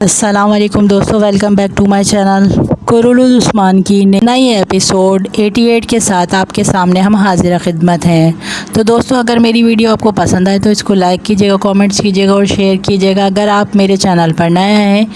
अस्सलाम वालेकुम दोस्तों, welcome back to my channel. Kurulus Osman की नई एपिसोड 88 के साथ आपके सामने हम हाजिर खिदमत हैं। तो दोस्तों, अगर मेरी वीडियो आपको पसंद आए तो इसको लाइक कीजिएगा, कमेंट्स कीजिएगा और शेयर कीजिएगा। अगर आप मेरे चैनल पर नए हैं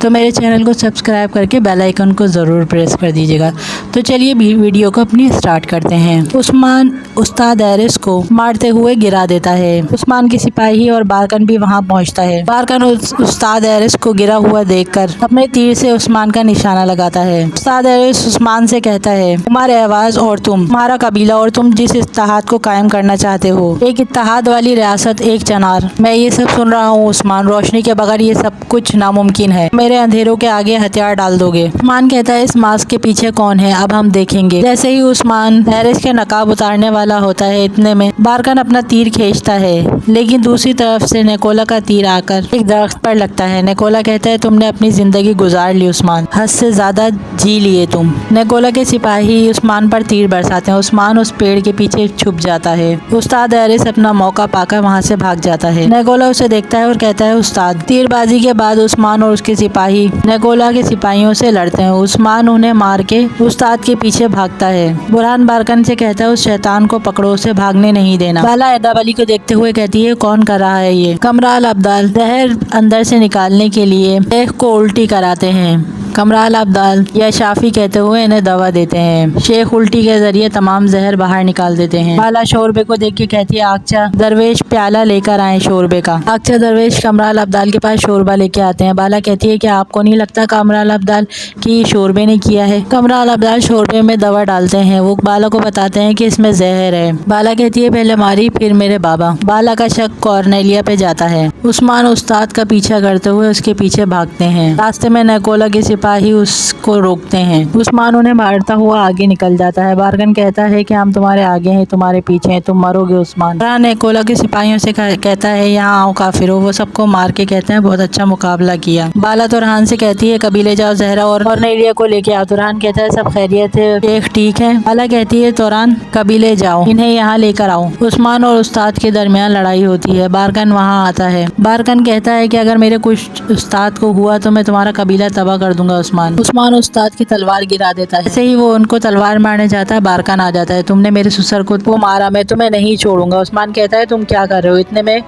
तो मेरे चैनल को सब्सक्राइब करके बेल आइकन को ज़रूर प्रेस कर दीजिएगा। तो चलिए वीडियो को अपनी स्टार्ट करते हैं। उस्मान उस्ताद एरिस को मारते हुए गिरा देता है। उस्मान की सिपाही और बारकन भी वहां पहुंचता है। बारकन उस्ताद एरिस को गिरा हुआ देखकर अपने तीर से उस्मान का निशाना लगाता है। उस्ताद एरिस उस्मान से कहता है, तुम्हारे आवाज और तुम्हारा कबीला और तुम जिस इत्तेहाद को कायम करना चाहते हो, एक इत्तेहाद वाली रियासत, एक चनार। मैं ये सब सुन रहा हूँ उस्मान, रोशनी के बगैर ये सब कुछ नामुमकिन है। मेरे अंधेरों के आगे हथियार डाल दोगे। उस्मान कहता है, इस मास्क के पीछे कौन है अब हम देखेंगे। जैसे ही उस्मान एरिस के नकाब उतारने वाला होता है, इतने में बारकन अपना तीर खींचता है, लेकिन दूसरी तरफ से निकोला का तीर आकर एक दरख्त पर लगता है। निकोला कहता है, तुमने अपनी जिंदगी गुजार ली उस्मान, हद से ज्यादा जी लिए तुम। निकोला के सिपाही उस्मान पर तीर बरसाते हैं। उस्मान उस पेड़ के पीछे छुप जाता है। उस्ताद एरिस अपना मौका पाकर वहां से भाग जाता है। निकोला उसे देखता है और कहता है, उस्ताद। तीरबाजी के बाद उस्मान और उसके सिपाही निकोला के सिपाहियों से लड़ते हैं। उस्मान उन्हें मार के उस्ताद के पीछे भागता है। बुरहान बारकन से कहता है, उस शैतान को पकड़ो, उसे भागने नहीं देना। बाला एदाब अली को देखते हुए कहती है, कौन कर रहा है ये। कमराल अब्दाल जहर अंदर से निकालने के लिए शेख को उल्टी कराते हैं। कमराल अब्दाल या शाफी कहते हुए इन्हें दवा देते हैं। शेख उल्टी के जरिए तमाम जहर बाहर निकाल देते हैं। बाला शोरबे को देख के कहती है, आगचा दरवेश प्याला लेकर आए शोरबे का। आगचा दरवेश कमराल अब्दाल के पास शोरबा लेके आते हैं। बाला कहती है, क्या आपको नहीं लगता कमराल अब्दाल कि शोरबे ने किया है। कमराल अब्दाल शोरबे में दवा डालते हैं। वो बाला को बताते हैं कि इसमें जहर है। बाला कहती है, पहले मारी फिर मेरे बाबा। बाला का शक कॉर्नेलिया पे जाता है। उस्मान उस्ताद का पीछा करते हुए उसके पीछे भागते हैं। रास्ते में निकोला के सिपाही उसको रोकते हैं। उस्मान उन्हें मारता हुआ आगे निकल जाता है। बारकन कहता है कि हम तुम्हारे आगे हैं, तुम्हारे पीछे हैं, तुम मरोगे उस्मान। निकोला के सिपाहियों से कहता है, यहाँ आओ काफिरो। वो सबको मार के कहते हैं, बहुत अच्छा मुकाबला किया। बाला तुरहान से कहती है, कबीले जाओ, जहरा और कॉर्नेलिया को लेके आओ। तुरहान कहता है, सब खैरियत है शेख, ठीक है। बाला कहती है, तुरहान कबीले जाओ, इन्हें यहाँ लेकर आओ। उस्मान और उस्ताद के दरमियान लड़ाई होती है। बारकन वहाँ आता है। बारकन कहता है कि अगर मेरे कुछ उस्ताद को हुआ तो मैं तुम्हारा कबीला तबाह कर दूंगा उस्मान उस्ताद की तलवार गिरा देता है। ऐसे ही वो उनको तलवार मारने जाता है, बारकन आ जाता है। तुमने मेरे ससुर को मारा, मैं तुम्हें नहीं छोड़ूंगा। उस्मान कहता है, तुम क्या कर रहे हो। इतने में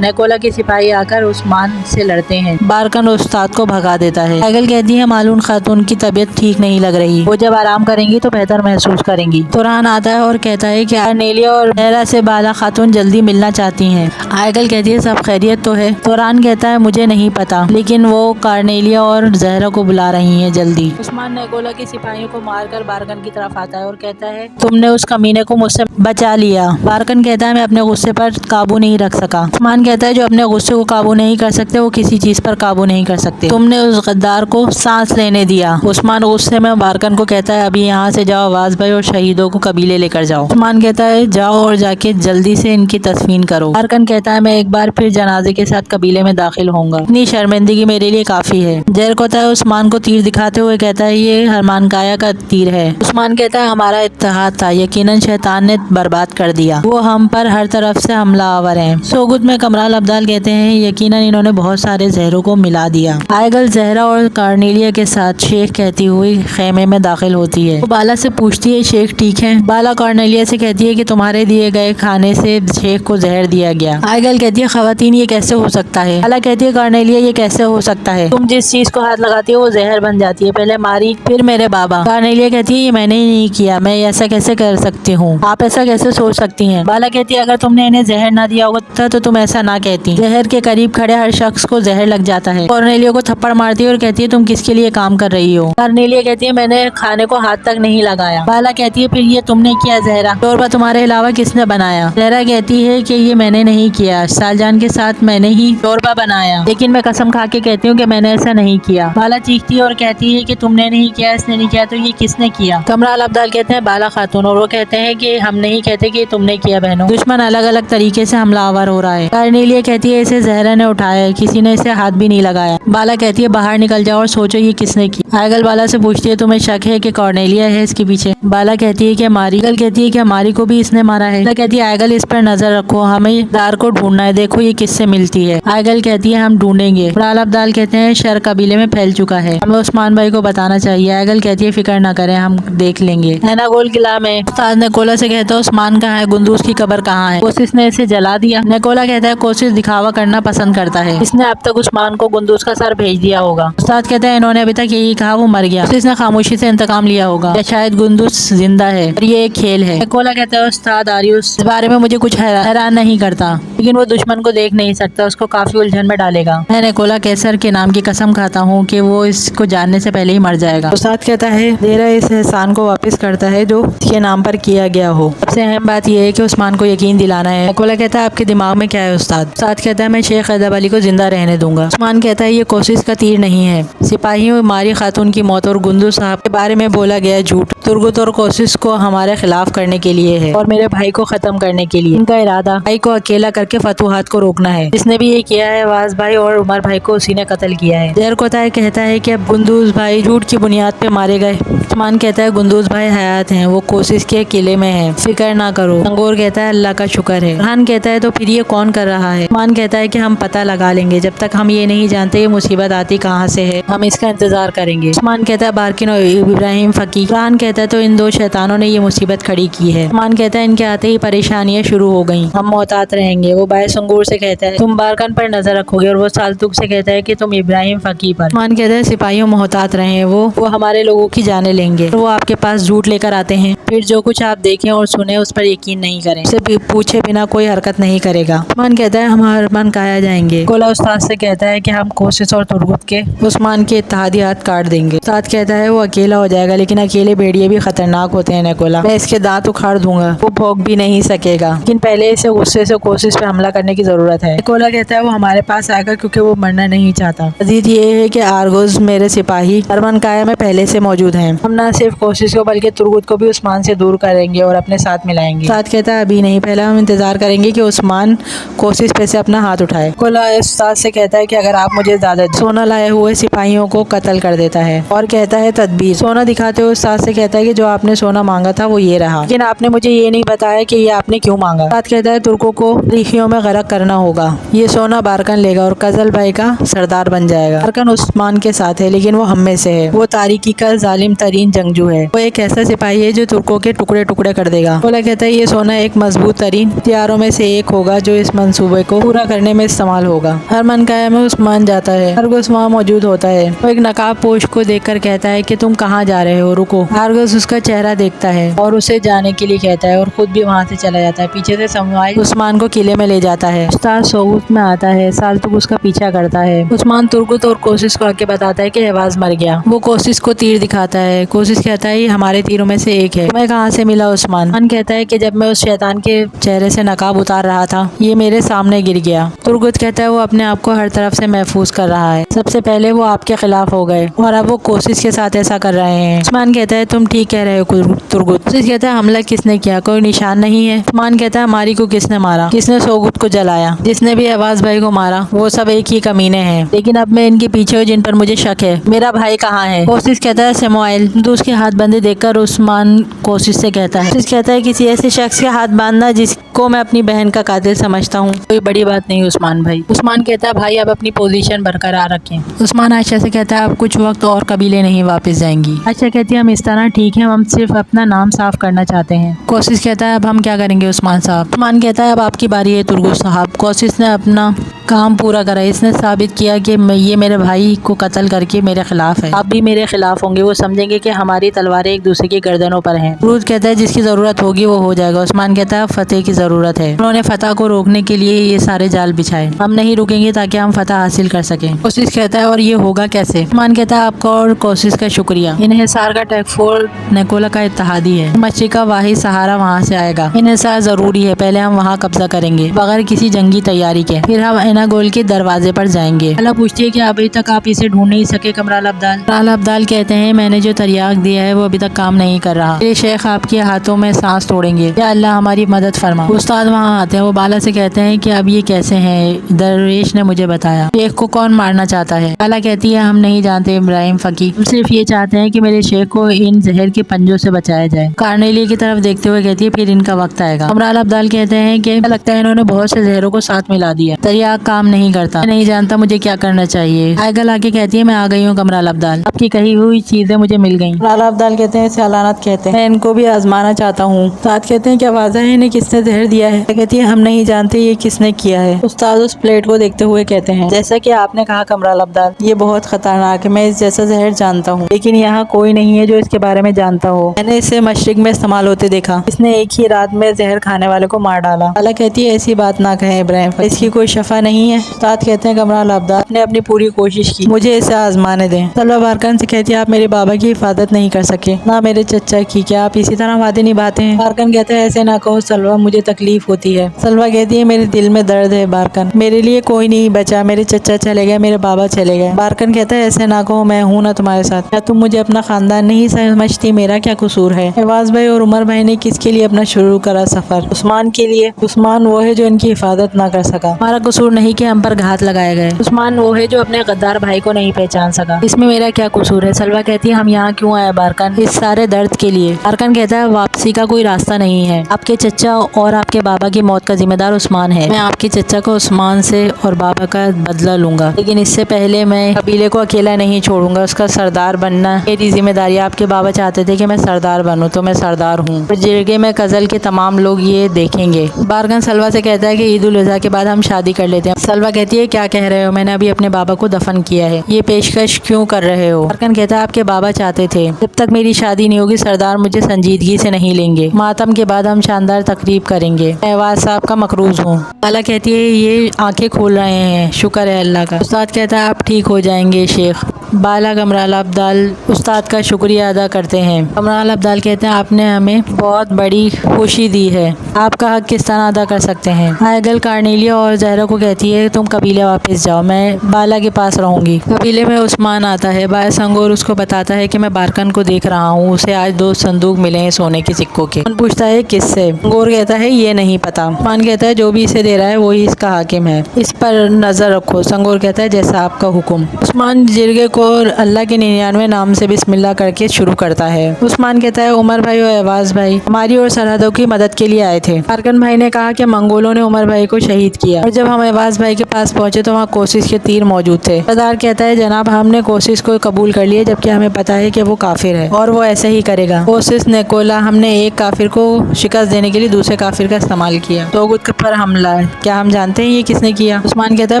निकोला के सिपाही आकर उस्मान से लड़ते हैं। बारकन उस्ताद को भगा देता है। पैगल कहती है, मालून खातून की तबीयत ठीक नहीं लग रही, वो जब आराम करेंगी तो बेहतर महसूस करेंगी। तुरहान आता है और कहता है कि कॉर्नेलिया और जहरा से बाला खातून जल्दी मिलना चाहती हैं। आयगल कहती है, सब खैरियत तो है। तुरहान कहता है, मुझे नहीं पता, लेकिन वो कॉर्नेलिया और जहरा को बुला रही हैं जल्दी। उस्मान निकोला के सिपाहियों को मारकर बारकन की तरफ आता है और कहता है, तुमने उस कमीने को मुझसे बचा लिया। बारकन कहता है, मैं अपने गुस्से पर काबू नहीं रख सका। उस्मान कहता है, जो अपने गुस्से को काबू नहीं कर सकते वो किसी चीज पर काबू नहीं कर सकते। तुमने उस गद्दार को सांस लेने दिया। उस्मान गुस्से में बारकन को कहता है, अभी यहाँ से जाओ आवाज भाई और शहीदों को कबीले लेकर जाओ। उस्मान कहता है, जाओ और जाके जल्दी से इनकी तस्वीन करो। बारकन कहता है, मैं एक बार फिर जनाजे के साथ कबीले में दाखिल होऊंगा, इतनी शर्मिंदगी मेरे लिए काफी है। जहर कहता है, उस्मान को तीर दिखाते हुए कहता है, ये हरमान काया का तीर है। उस्मान कहता है, हमारा इत्तेहाद था, यकीनन शैतान ने बर्बाद कर दिया, वो हम पर हर तरफ से हमला आवर है। सोगुत में कमराल अब्दाल कहते हैं, यकीनन इन्होंने बहुत सारे जहरों को मिला दिया। आयगल जहरा और कॉर्नेलिया के साथ शेख कहती हुई खेमे में दाखिल होती है। वो बाला से पूछती है, शेख ठीक है। बाला कॉर्नेलिया से कहती है कि तुम्हारे दिए गए खाने से शेख को जहर दिया गया। आयगल कहती है, खवातीन ये कैसे हो सकता है। बाला कहती है, कॉर्नेलिया ये कैसे हो सकता है, तुम जिस चीज को हाथ लगाती हो वो जहर बन जाती है, पहले मारी फिर मेरे बाबा। कॉर्नेलिया कहती है, ये मैंने ही नहीं किया, मैं ऐसा कैसे कर सकती हूँ, आप ऐसा कैसे सोच सकती हैं। बाला कहती है, अगर तुमने इन्हें जहर ना दिया होता तो तुम ऐसा ना कहती। जहर के करीब खड़े हर शख्स को जहर लग जाता है। कॉर्नेलिया को थप्पड़ मारती है और कहती है, तुम किसके लिए काम कर रही हो। कॉर्नेलिया कहती है, मैंने खाने को हाथ तक नहीं लगाया। बाला कहती है, फिर ये तुमने किया जहरा, शोरबा तुम्हारे अलावा किसने बनाया। जहरा कहती है कि ये मैंने नहीं किया, सालजान के साथ मैंने ही शोरबा बनाया, लेकिन मैं कसम खा के कहती हूँ कि मैंने ऐसा नहीं किया। बाला चीखती है और कहती है कि तुमने नहीं किया, इसने नहीं किया, तो ये किसने किया। कमराल अब्दाल कहते हैं, बाला खातून, और वो कहते हैं कि हम नहीं कहते कि तुमने किया बहनों, दुश्मन अलग अलग तरीके से हमलावर हो रहा है। कॉर्नेलिया कहती है, इसे जहरा ने उठाया है, किसी ने इसे हाथ भी नहीं लगाया। बाला कहती है, बाहर निकल जाओ और सोचो ये किसने की। आयगल बाला से पूछती है तुम्हें शक है कि कॉर्नेलिया है इसके पीछे। बाला कहती है कि हमारी, आयगल कहती है कि हमारी को भी इसने मारा है। बाला कहती है आयगल इस पर नजर रखो, हमें दार को ढूंढना है, देखो ये किससे मिलती है। आयगल कहती है हम ढूंढेंगे। अब्दाल अब्दाल कहते हैं शर कबीले में फैल चुका है, हमें उस्मान भाई को बताना चाहिए। आयगल कहती है फिक्र न करें, हम देख लेंगे। एनागोल किला में उस्ताद नेकोला से कहता है उस्मान कहाँ है, गुंदूस की कब्र कहाँ है, कोशिश ने इसे जला दिया। नेकोला कहता है कोशिश दिखावा करना पसंद करता है, इसने अब तक उस्मान को गुंदूस का सर भेज दिया होगा। उस्ताद कहता है इन्होंने अभी तक यही कहा, वो मर गया, इसने खामोशी से इंतकाम लिया होगा, या शायद गुंदूस जिंदा है और ये एक खेल है। नेकोला कहता है उस्ताद आरियुस इस बारे में मुझे कुछ हैरान नहीं करता, लेकिन वो दुश्मन को देख नहीं सकता, उसको काफी उलझन में डालेगा। मैं नेकोला कैसर के नाम की कसम खाता हूँ कि वो इसको जानने से पहले ही मर जाएगा। उस्ताद कहता है देरा इस एहसान को वापस करता है जो इसके नाम पर किया गया हो। सबसे अहम बात यह है कि उस्मान को यकीन दिलाना है। नेकोला कहता है आपके दिमाग में क्या है उस्ताद? उस्ताद कहता है मैं शेख अदब अली को जिंदा रहने दूंगा। उस्मान कहता है ये कोशिश का तीर नहीं है, सिपाहियों मारी खातून की मौत और गुंदू साहब के बारे में बोला गया झूठ तुर्गुत और कोशिश को हमारे खिलाफ करने के लिए है और मेरे भाई को खत्म करने के लिए। इनका इरादा भाई को अकेला करके फतूहात को रोकना है। जिसने भी ये किया है वाज भाई और उमर भाई को उसी ने कत्ल किया है। जहर कोताय कहता है कि अब गुंदूज भाई झूठ की बुनियाद पे मारे गए। उस्मान कहता है गुंदूज भाई हयात हैं, वो कोशिश के किले में है, फिक्र ना करो। संगोर कहता है अल्लाह का शुक्र है। फरहान कहता है तो फिर ये कौन कर रहा है? उस्मान कहता है कि हम पता लगा लेंगे, जब तक हम ये नहीं जानते ये मुसीबत आती कहाँ से है, हम इसका इंतजार करेंगे। उस्मान कहता है बारकिन और इब्राहिम फकी। फरहान कहता है तो इन दो शैतानों ने ये मुसीबत खड़ी की है। उस्मान कहता है इनके आते ही परेशानियां शुरू हो गई, हम मोहतात रहेंगे। वो बाय संगूर से कहता है तुम बारकन पर नजर रखोगे और वो सालतुक से कहता है कि तुम इब्राहिम फकी पर। उस्मान कहता है सिपाहियों मोहतात रहे, वो हमारे लोगों की जाने लेंगे, वो आपके पास झूठ लेकर आते हैं, फिर जो कुछ आप देखें और सुने उस पर यकीन नहीं करें, उसे पूछे बिना कोई हरकत नहीं करेगा। उस्मान कहता है हम हर मन काया जाएंगे। कोला उस्ताद से कहता है कि हम कोशिश और तुर्गुत के उस्मान के इत्तेहादियात काट देंगे। उस्ताद कहता है वो अकेला हो जाएगा, लेकिन अकेले भेड़िए भी खतरनाक होते हैं नेकोला, मैं इसके दांत उखाड़ दूंगा, वो भोग भी नहीं सकेगा, लेकिन पहले इसे गुस्से से कोशिश पे हमला करने की जरूरत है। नेकोला कहता है वो हमारे पास आएगा क्योंकि वो मरना नहीं चाहता। मजीद ये है कि आर्गोज मेरे सिपाही अरमन काया में पहले से मौजूद हैं, हम न सिर्फ कोशिश को बल्कि तुर्गुत को भी उस्मान से दूर करेंगे और अपने साथ मिलाएंगे। उस्ताद कहता है अभी नहीं, पहले हम इंतजार करेंगे कि उस्मान कोशिश पे से अपना हाथ उठाए। कोला उस्ताद से कहता है कि अगर आप मुझे ज्यादा सोना लाए हुए सिपाहियों को कत्ल कर देता है और कहता है तदबीर। सोना दिखाते हुए उस्ताद से कहता है कि जो आपने सोना मांगा था वो ये रहा, लेकिन आपने मुझे ये नहीं बताया कि ये आपने क्यों मांगा। उस्ताद कहता है तुर्कों को रिखियों में गरक करना होगा, ये सोना बारकन लेगा और कजल भाई का सरदार बन जाएगा। बारकन उस्मान के साथ है लेकिन वो हम में से है, वो तारीकी का जालिम तरीन जंगजू है, वो एक ऐसा सिपाही है जो तुर्कों के टुकड़े टुकड़े कर देगा। कोला कहता है ये सोना एक मजबूत तरीन हथियारों में से एक होगा जो इस मंसूबे को पूरा करने में इस्तेमाल होगा। हर मनकाया में उस्मान जाता है, आर्गोस वहाँ मौजूद होता है। वो एक नकाब पोश को देखकर कहता है कि तुम कहाँ जा रहे हो, रुको। आर्गोस उसका चेहरा देखता है और उसे जाने के लिए कहता है और खुद भी वहाँ से चला जाता है। पीछे से समवाई उस्मान को किले में ले जाता है। उस्ताद सोगुत में आता है, सालतुक उसका पीछा करता है। उस्मान तुर्गुत और कोशिश को आके बताता है कि आवाज मर गया। वो कोशिश को तीर दिखाता है, कोशिश कहता है ये हमारे तीरों में से एक है, तुम्हें कहाँ से मिला? उस्मान कहता है कि जब मैं उस शैतान के चेहरे से नकाब उतार रहा था ये मेरे सामने गिर गया। तुर्गुत कहता है वो अपने आप को हर तरफ से महफूज कर रहा है, सबसे पहले वो आपके खिलाफ हो गए और अब वो कोशिश के साथ ऐसा कर रहे हैं। उस्मान कहता है तुम ठीक कह रहे हो तुर्गुत। कोशिश कहता है हमला किसने किया, कोई निशान नहीं है। उस्मान कहता है हमारी को किसने मारा, किसने सोगुत को जलाया, जिसने भी आवाज भाई को मारा वो सब एक ही कमीने हैं, लेकिन अब मैं इनके पीछे हूँ जिन पर मुझे शक है। मेरा भाई कहाँ है? कोशिश कहता है सेमुएल। दूसरे हाथ बंधे देखकर उस्मान कोशिश से कहता है, कोशिश कहता है किसी ऐसे शख्स के हाथ बांधना जिसको मैं अपनी बहन का कातिल समझता हूँ कोई बड़ी बात नहीं उस्मान भाई। उस्मान कहता है भाई अब अपनी पोजीशन बरकरार रखें। उस्मान आयशा से कहता है अब कुछ वक्त और कबीले नहीं वापस जाएंगी। आयशा कहती है हम इस तरह ठीक है, हम सिर्फ अपना नाम साफ करना चाहते हैं। कोशिश कहता है अब हम क्या करेंगे उस्मान साहब? उस्मान कहता है अब आपकी बारी है तुर्गुत साहब। कोशिश ने अपना काम पूरा करा, इसने साबित किया कि ये मेरे भाई को कत्ल करके मेरे खिलाफ है, आप भी मेरे खिलाफ होंगे, वो समझेंगे कि हमारी तलवारें एक दूसरे की गर्दनों पर हैं। रूद कहता है जिसकी जरूरत होगी वो हो जाएगा। उस्मान कहता है फतेह की जरूरत है, उन्होंने फतह को रोकने के लिए ये सारे जाल बिछाए, हम नहीं रुकेंगे ताकि हम फतह हासिल कर सकें। कोशिश कहता है और ये होगा कैसे? उस्मान कहता है आपका और कोशिश का शुक्रिया, इन्हिसार का टेकफोर नेकोला का इत्तेहादी है, मच्छी का वाहिद सहारा वहाँ से आएगा, इन्हिसार जरूरी है, पहले हम वहाँ कब्जा करेंगे बगैर किसी जंगी तैयारी के, फिर हम खाना गोल के दरवाजे पर जाएंगे। बाला पूछती है कि अभी तक आप इसे ढूंढ नहीं सके कमराल अब्दाल। कमराल अब्दाल कहते हैं मैंने जो तरियाक दिया है वो अभी तक काम नहीं कर रहा। मेरे शेख आपके हाथों में सांस तोड़ेंगे, या अल्लाह हमारी मदद फरमा। उस्ताद वहाँ आते हैं। वो बाला से कहते हैं कि अब ये कैसे हैं, दरवेश ने मुझे बताया। शेख को कौन मारना चाहता है? बाला कहती है हम नहीं जानते इब्राहिम फकी, हम सिर्फ ये चाहते हैं कि मेरे शेख को इन जहर के पंजों से बचाया जाए। कार्नेलिया की तरफ देखते हुए कहती है फिर इनका वक्त आएगा। कमराल अब्दाल कहते हैं कि लगता है इन्होंने बहुत से जहरों को साथ मिला दिया, तरियाक काम नहीं करता, मैं नहीं जानता मुझे क्या करना चाहिए। आयगल आके कहती है मैं आ गई हूँ कमराल अब्दाल, आपकी कही हुई चीजें मुझे मिल गई। कमराल अब्दाल कहते हैं इसे अलानत कहते हैं, मैं इनको भी आजमाना चाहता हूँ। उस्ताद कहते हैं क्या वाज़ह है इन्हें किसने जहर दिया है? कहती है हम नहीं जानते ये किसने किया है। उस्ताद उस प्लेट को देखते हुए कहते हैं जैसा कि आपने कहा कमराल अब्दाल, ये बहुत खतरनाक है, मैं इस जैसा जहर जानता हूँ, लेकिन यहाँ कोई नहीं है जो इसके बारे में जानता हो। मैंने इसे मशरिक में इस्तेमाल होते देखा, इसने एक ही रात में जहर खाने वाले को मार डाला। बाला कहती है ऐसी बात ना कहें इब्राहिम, इसकी कोई शफा नहीं है। उस्ताद कहते हैं कमराल अब्दाल ने अपनी पूरी कोशिश की, मुझे इसे आजमाने दें। सलवा बारकन से कहती है आप मेरे बाबा की हिफाजत नहीं कर सके, ना मेरे चचा की, क्या आप इसी तरह वादे निभाते हैं? बारकन कहता है ऐसे ना कहो सलवा, मुझे तकलीफ होती है। सलवा कहती है मेरे दिल में दर्द है बारकन, मेरे लिए कोई नहीं बचा, मेरे चचा चले गए, मेरे बाबा चले गए। बारकन कहता है ऐसे ना कहो, मैं हूँ ना तुम्हारे साथ, क्या तुम मुझे अपना खानदान नहीं समझती? मेरा क्या कसूर है? नवाज भाई और उमर भाई ने किसके लिए अपना शुरू करा सफर? उस्मान के लिए। उस्मान वो है जो इनकी हिफाजत ना कर सका, हमारा कसूर नहीं कि हम पर घात लगाए गए। उस्मान वो है जो अपने गद्दार भाई को नहीं पहचान सका, इसमें मेरा क्या कसूर है? सलवा कहती है हम यहाँ क्यों आए बारकन? इस सारे दर्द के लिए। बारकन कहता है वापसी का कोई रास्ता नहीं है, आपके चचा और आपके बाबा की मौत का जिम्मेदार उस्मान है। मैं आपके चचा को उस्मान से और बाबा का बदला लूंगा, लेकिन इससे पहले मैं कबीले को अकेला नहीं छोड़ूंगा, उसका सरदार बनना मेरी जिम्मेदारी। आपके बाबा चाहते थे कि मैं सरदार बनूं, तो मैं सरदार हूँ। जिरगे में कजल के तमाम लोग ये देखेंगे। बारकन सलवा से कहता है कि ईद उल अज़हा के बाद हम शादी कर लेते हैं। सलवा कहती है क्या कह रहे हो, मैंने अभी अपने बाबा को दफन किया है, ये पेशकश क्यों कर रहे हो? बारकन कहता है आपके बाबा चाहते थे जब तक मेरी शादी नहीं होगी सरदार मुझे संजीदगी से नहीं लेंगे, मातम के बाद हम शानदार तकरीब करेंगे, मैं नवाज साहब का मकरूज हूँ। बाला कहती है ये आंखें खोल रहे हैं, शुक्र है अल्लाह का। उस्ताद कहता है आप ठीक हो जाएंगे शेख। बाला कमराल अब्दाल उस्ताद का शुक्रिया अदा करते हैं। कमराल अब्दाल कहते हैं आपने हमें बहुत बड़ी खुशी दी है, आपका हक किस तरह अदा कर सकते हैं? आयगल कार्नेलिया और जहरा को कहती है तुम कबीले वापस जाओ, मैं बाला के पास रहूंगी। कबीले में उस्मान आता है। बाय संगोर उसको बताता है कि मैं बारकन को देख रहा हूँ, उसे आज 2 संदूक मिले हैं सोने के सिक्कों के। पूछता है किससे? संगोर कहता है ये नहीं पता। उस्मान कहता है जो भी इसे दे रहा है वही इसका हाकिम है, इस पर नजर रखो। संगोर कहता है जैसा आपका हुक्म। उस्मान जिरगे को अल्लाह के 99 नाम से बिस्मिल्लाह करके शुरू करता है। उस्मान कहता है उमर भाई और अवाज भाई हमारी और सरहदों की मदद के लिए आए थे। बारकन भाई ने कहा कि मंगोलों ने उमर भाई को शहीद किया, और जब हम अवाज भाई के पास पहुंचे तो वहाँ कोशिश के तीर मौजूद थे। सरदार कहता है जनाब हमने कोशिश को कबूल कर लिया, जबकि हमें पता है कि वो काफिर है और वो ऐसे ही करेगा। कोशिश ने कोला हमने एक काफिर को शिकस्त देने के लिए दूसरे काफिर का इस्तेमाल किया। तोगुत पर हमला है, क्या हम जानते हैं ये किसने किया? उस्मान कहता है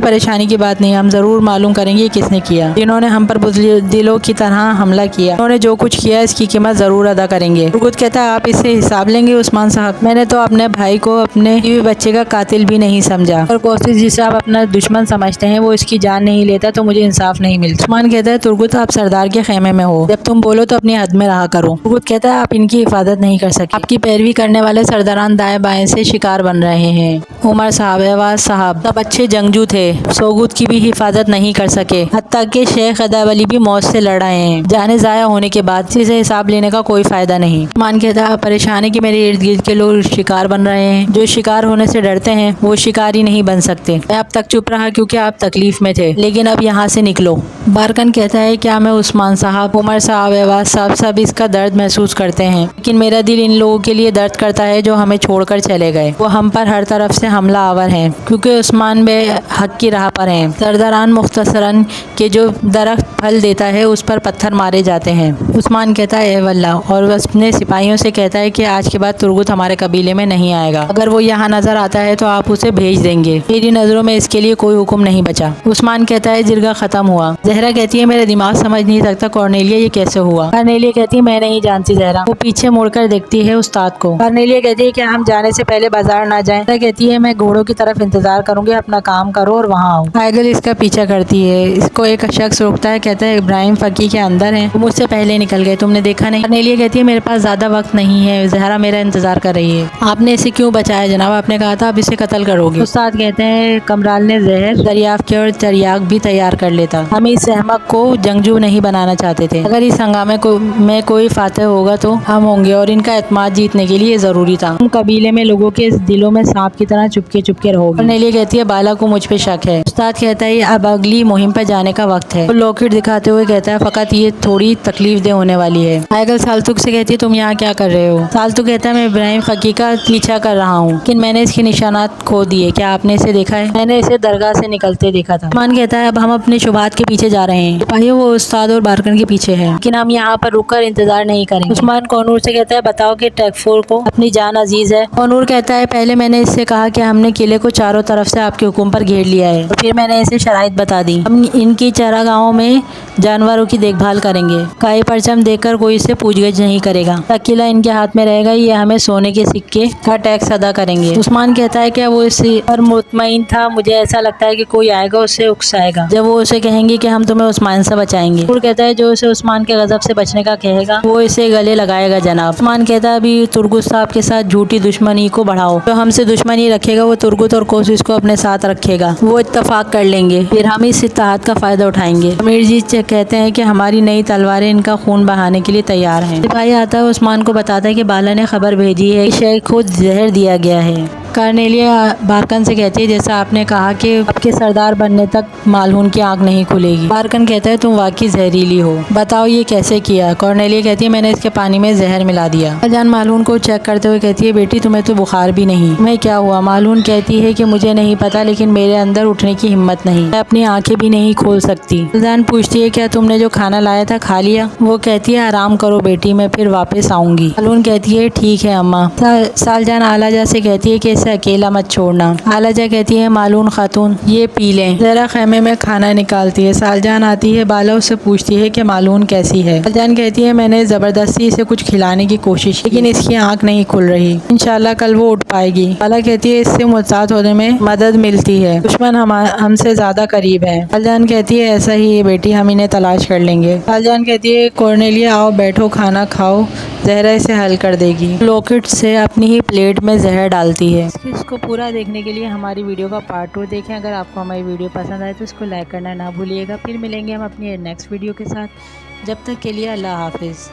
परेशानी की बात नहीं, हम जरूर मालूम करेंगे ये किसने किया। जिन्होंने हम पर दिलों की तरह हमला किया, उन्होंने जो कुछ किया इसकी कीमत जरूर अदा करेंगे। तोगुत कहता है आप इससे हिसाब लेंगे उस्मान साहब, मैंने तो अपने भाई को अपने बीवी बच्चे का कातिल भी नहीं समझा, और कोशिश जिसे आप अपना दुश्मन समझते हैं वो इसकी जान नहीं लेता तो मुझे इंसाफ नहीं मिलता। उस्मान कहता है तुर्गुत आप सरदार के खेमे में हो, जब तुम बोलो तो अपनी हद में रहा करो। तुर्गुत कहता है आप इनकी हिफाजत नहीं कर सकते, आपकी पैरवी करने वाले सरदारान दाएं बाएं से शिकार बन रहे हैं। उमर साहब अवाज साहब सब अच्छे जंगजू थे, सोगुत की भी हिफाजत नहीं कर सके, हत्ता कि शेख अदाब अली भी मौत से लड़ रहे हैं। जाने जाया होने के बाद इसे हिसाब लेने का कोई फायदा नहीं। उस्मान कहता है परेशान है कि मेरे इर्द गिर्द के लोग शिकार बन रहे हैं, जो शिकार होने से डरते हैं वो शिकारी नहीं बन सकते। मैं अब तक चुप रहा क्योंकि आप तकलीफ में थे, लेकिन अब यहाँ से निकलो। बारकन कहता है क्या मैं उस्मान साहब, उमर साहब, अवाज साहब सब इसका दर्द महसूस करते हैं, लेकिन मेरा दिल इन लोगों के लिए दर्द करता है जो हमें छोड़कर चले गए। वो हम पर हर तरफ से हमला आवर हैं क्योंकि उस्मान बे हक की राह पर हैं। सरदारान मुख्तसरन के जो दरख्त फल देता है उस पर पत्थर मारे जाते हैं। उस्मान कहता है ए वल्लाह, और अपने सिपाहियों से कहता है कि आज के बाद तुर्गुत हमारे कबीले में नहीं आएगा, अगर वो यहाँ नजर आता है तो आप उसे भेज देंगे, मेरी नजरों में इसके लिए कोई हुक्म नहीं बचा। उस्मान कहता है जिरगा खत्म हुआ। जहरा कहती है मेरा दिमाग समझ नहीं सकता कॉर्नेलिया ये कैसे हुआ। कॉर्नेलिया कहती है मैं नहीं जानती जहरा। वो पीछे मुड़कर देखती है उस्ताद को। कॉर्नेलिया कहती है कि हम जाने से पहले बाजार ना जाएं। जहरा कहती है मैं घोड़ों की तरफ इंतजार करूंगी, अपना काम करो और वहाँ आओ। आयगल इसका पीछा करती है, इसको एक शख्स रोकता है, کہتا ہے ابراہیم فقی کے اندر ہیں، مجھ سے پہلے نکل گئے، تم نے دیکھا نہیں۔ کارنیلیا کہتی ہے میرے پاس زیادہ وقت نہیں ہے، زہرا میرا انتظار کر رہی ہے۔ آپ نے اسے کیوں بچایا جناب؟ آپ نے کہا تھا اب اسے قتل کرو گے۔ استاد کہتے ہیں کمرال نے زہر دریافت کیا اور تریاق بھی تیار کر لیتا، ہم اس احمق کو جنگجو نہیں بنانا چاہتے تھے، اگر اس ہنگامے میں کوئی فاتح ہوگا تو ہم ہوں گے اور ان کا اعتماد جیتنے کے لیے ضروری تھا، تم قبیلے میں لوگوں کے دلوں میں سانپ کی طرح چپکے رہو گے۔ کارنیلیا کہتی ہے بالا کو مجھ پہ شک ہے۔ استاد کہتا ہے اب اگلی مہم پہ جانے کا وقت ہے۔ لاکٹ دکھاتے ہوئے کہتا ہے فقط یہ تھوڑی تکلیف دہ ہونے والی ہے۔ آئیگل سالتوک سے کہتی ہے تم یہاں کیا کر رہے ہو؟ سالتوک کہتا ہے میں ابراہیم فقی کا پیچھا کر رہا ہوں لیکن میں نے اس کے نشانات کھو دیے، کیا آپ نے اسے دیکھا ہے؟ میں نے اسے درگاہ سے نکلتے دیکھا تھا۔ عثمان کہتا ہے اب ہم اپنے شبہات کے پیچھے جا رہے ہیں، سپاہی وہ استاد اور بارکن کے پیچھے ہے لیکن ہم یہاں پر رک کر انتظار نہیں کریں گے۔ عثمان کونور سے کہتا ہے بتاؤ کہ ٹیکفور کو اپنی جان عزیز ہے؟ کونور کہتا ہے پہلے میں نے اس سے کہا کہ ہم نے قلعے کو چاروں طرف سے آپ کے حکم پر گھیر لیا ہے اور پھر میں نے اسے شرائط بتا دی، ہم ان کی چراگاہوں میں جانوروں کی دیکھ بھال کریں گے، کائی پرچم دیکھ کر کوئی اسے پوچھ گچھ نہیں کرے گا، قلعہ ان کے ہاتھ میں رہے گا، یہ ہمیں سونے کے سکے کا ٹیکس ادا کریں گے۔ عثمان کہتا ہے کیا وہ اس پر مطمئن تھا؟ مجھے ایسا لگتا ہے کہ کوئی آئے گا اسے اکسائے گا جب وہ اسے کہیں گے کہ ہم تمہیں عثمان سے بچائیں گے۔ نور کہتا ہے جو اسے عثمان کے غضب سے بچنے کا کہے گا وہ اسے گلے لگائے گا جناب۔ عثمان کہتا ہے ابھی ترگت صاحب کے ساتھ جھوٹی دشمنی کو بڑھاؤ، جو ہم سے دشمنی رکھے گا وہ ترگت اور کوشش کو اپنے ساتھ رکھے گا، وہ اتفاق کر لیں گے، پھر ہم اس اتحاد کا فائدہ اٹھائیں گے۔ امیر جی کہتے ہیں کہ ہماری نئی تلواریں ان کا خون بہانے کے لیے تیار ہیں۔ سپاہی آتا ہے عثمان کو بتاتا ہے کہ بالا نے خبر بھیجی ہے کہ شیخ کو زہر دیا گیا ہے۔ کارنیلیا بارکن سے کہتی ہے جیسا آپ نے کہا کہ آپ کے سردار بننے تک مالہون کی آنکھ نہیں کھلے گی۔ بارکن کہتا ہے تم واقعی زہریلی ہو، بتاؤ یہ کیسے کیا؟ کارنیلیا کہتی ہے میں نے اس کے پانی میں زہر ملا دیا۔ جان مالہون کو چیک کرتے ہوئے کہتی ہے بیٹی تمہیں تو بخار بھی نہیں، تمہیں کیا ہوا؟ مالہون کہتی ہے کہ مجھے نہیں پتا لیکن میرے اندر اٹھنے کی ہمت نہیں، میں اپنی آنکھیں بھی نہیں کھول سکتی۔ جان پوچھتی ہے کیا تم نے جو کھانا لایا تھا کھا لیا؟ وہ کہتی ہے آرام کرو بیٹی، میں پھر واپس آؤں گی۔ مالہون کہتی ہے ٹھیک ہے اماں۔ سالجان آلا جا سے کہتی ہے کہ اسے اکیلا مت چھوڑنا۔ آلا جا کہتی ہے مالہون خاتون یہ پی لیں۔ زہرا خیمے میں کھانا نکالتی ہے، سالجان آتی ہے، بالا اس سے پوچھتی ہے کہ مالہون کیسی ہے؟ سالجان کہتی ہے میں نے زبردستی اسے کچھ کھلانے کی کوشش کی لیکن اس کی آنکھ نہیں کھل رہی، انشاءاللہ کل وہ اٹھ پائے گی۔ بالا کہتی ہے اس سے متساعد ہونے میں مدد ملتی ہے، دشمن ہم سے زیادہ قریب ہے۔ سالجان کہتی ہے ایسا ہی ہے بیٹی، ہم انہیں تلاش کر لیں گے۔ سالجان کہتی ہے کارنیلیا آؤ بیٹھو کھانا کھاؤ، زہرا اسے حل کر دے گی۔ لاکٹ سے اپنی ہی پلیٹ میں زہر ڈالتی ہے۔ اس کو پورا دیکھنے کے لیے ہماری ویڈیو کا پارٹ 2 دیکھیں۔ اگر آپ کو ہماری ویڈیو پسند آئے تو اس کو لائک کرنا نہ بھولیے گا۔ پھر ملیں گے ہم اپنی نیکسٹ ویڈیو کے ساتھ، جب تک کے لیے اللہ حافظ۔